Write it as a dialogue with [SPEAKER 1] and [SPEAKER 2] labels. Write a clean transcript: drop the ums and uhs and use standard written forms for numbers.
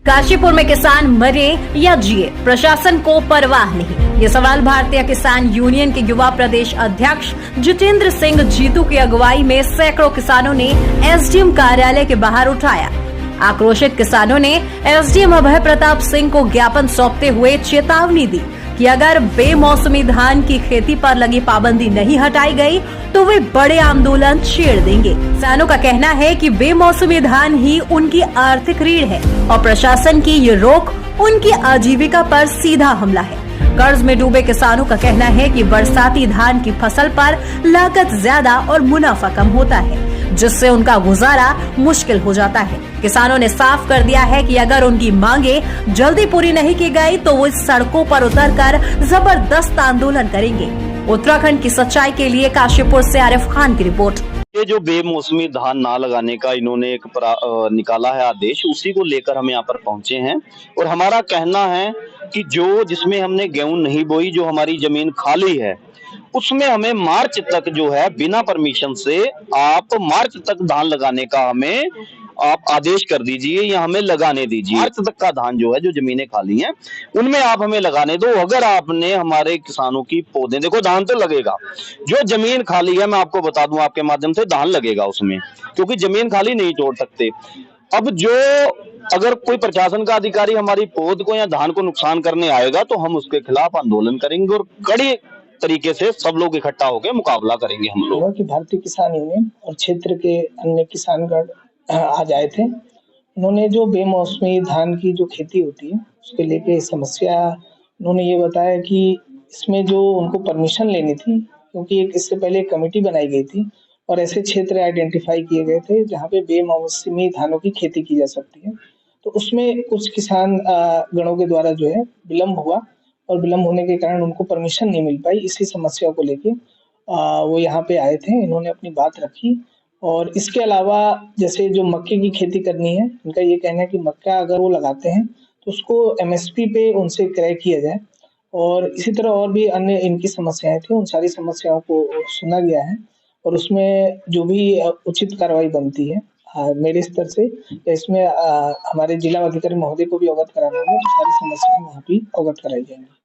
[SPEAKER 1] काशीपुर में किसान मरे या जिए, प्रशासन को परवाह नहीं। ये सवाल भारतीय किसान यूनियन के युवा प्रदेश अध्यक्ष जितेंद्र सिंह जीतू की अगुवाई में सैकड़ों किसानों ने एसडीएम कार्यालय के बाहर उठाया। आक्रोशित किसानों ने एसडीएम अभय प्रताप सिंह को ज्ञापन सौंपते हुए चेतावनी दी कि अगर बेमौसमी धान की खेती पर लगी पाबंदी नहीं हटाई गई तो वे बड़े आंदोलन छेड़ देंगे। किसानों का कहना है कि बेमौसमी धान ही उनकी आर्थिक रीढ़ है और प्रशासन की ये रोक उनकी आजीविका पर सीधा हमला है। कर्ज में डूबे किसानों का कहना है कि बरसाती धान की फसल पर लागत ज्यादा और मुनाफा कम होता है, जिससे उनका गुजारा मुश्किल हो जाता है। किसानों ने साफ कर दिया है कि अगर उनकी मांगे जल्दी पूरी नहीं की गई तो वो सड़कों पर उतरकर जबरदस्त आंदोलन करेंगे। उत्तराखंड की सच्चाई के लिए काशीपुर से आरिफ खान की रिपोर्ट।
[SPEAKER 2] ये जो बेमौसमी धान ना लगाने का इन्होंने एक निकाला है आदेश, उसी को लेकर हम यहाँ पर पहुंचे हैं। और हमारा कहना है कि जो जिसमें हमने गेहूं नहीं बोई, जो हमारी जमीन खाली है, उसमें हमें मार्च तक जो है बिना परमिशन से आप मार्च तक धान लगाने का हमें आप आदेश कर दीजिए या हमें लगाने दीजिए। मार्च तक का धान जो है, जो जमीनें खाली हैं, उनमें आप हमें लगाने दो। अगर आपने हमारे किसानों की पौधे, देखो धान तो लगेगा, जो जमीन खाली है मैं आपको बता दूं आपके माध्यम से, धान लगेगा उसमें, क्योंकि जमीन खाली नहीं छोड़ सकते। अब जो अगर कोई प्रशासन का अधिकारी हमारी पौध को या धान को नुकसान करने आएगा तो हम उसके खिलाफ आंदोलन करेंगे और कड़ी तरीके से सब लोग इकट्ठा होकर मुकाबला करेंगे। हम लोग
[SPEAKER 3] कि भारतीय किसान यूनियन और क्षेत्र के अन्य किसानगण आज आए थे। उन्होंने जो बेमौसमी धान की जो खेती होती है उसके लेके समस्या, उन्होंने ये बताया कि इसमें जो उनको परमिशन लेनी थी, क्योंकि एक इससे पहले एक कमेटी बनाई गई थी और ऐसे क्षेत्र आइडेंटिफाई किए गए थे जहाँ पे बेमौसमी धानों की खेती की जा सकती है। तो उसमें कुछ किसान गणों के द्वारा जो है विलम्ब हुआ और विलम्ब होने के कारण उनको परमिशन नहीं मिल पाई। इसी समस्या को लेके वो यहाँ पे आए थे, इन्होंने अपनी बात रखी। और इसके अलावा जैसे जो मक्के की खेती करनी है, उनका ये कहना है कि मक्का अगर वो लगाते हैं तो उसको एमएसपी पे उनसे क्रय किया जाए। और इसी तरह और भी अन्य इनकी समस्याएं थी, उन सारी समस्याओं को सुना गया है और उसमें जो भी उचित कार्रवाई बनती है मेरे स्तर से, इसमें हमारे जिला अधिकारी महोदय को भी अवगत कराना होगा, तो सारी समस्याएं वहाँ भी अवगत कराई जाएंगी।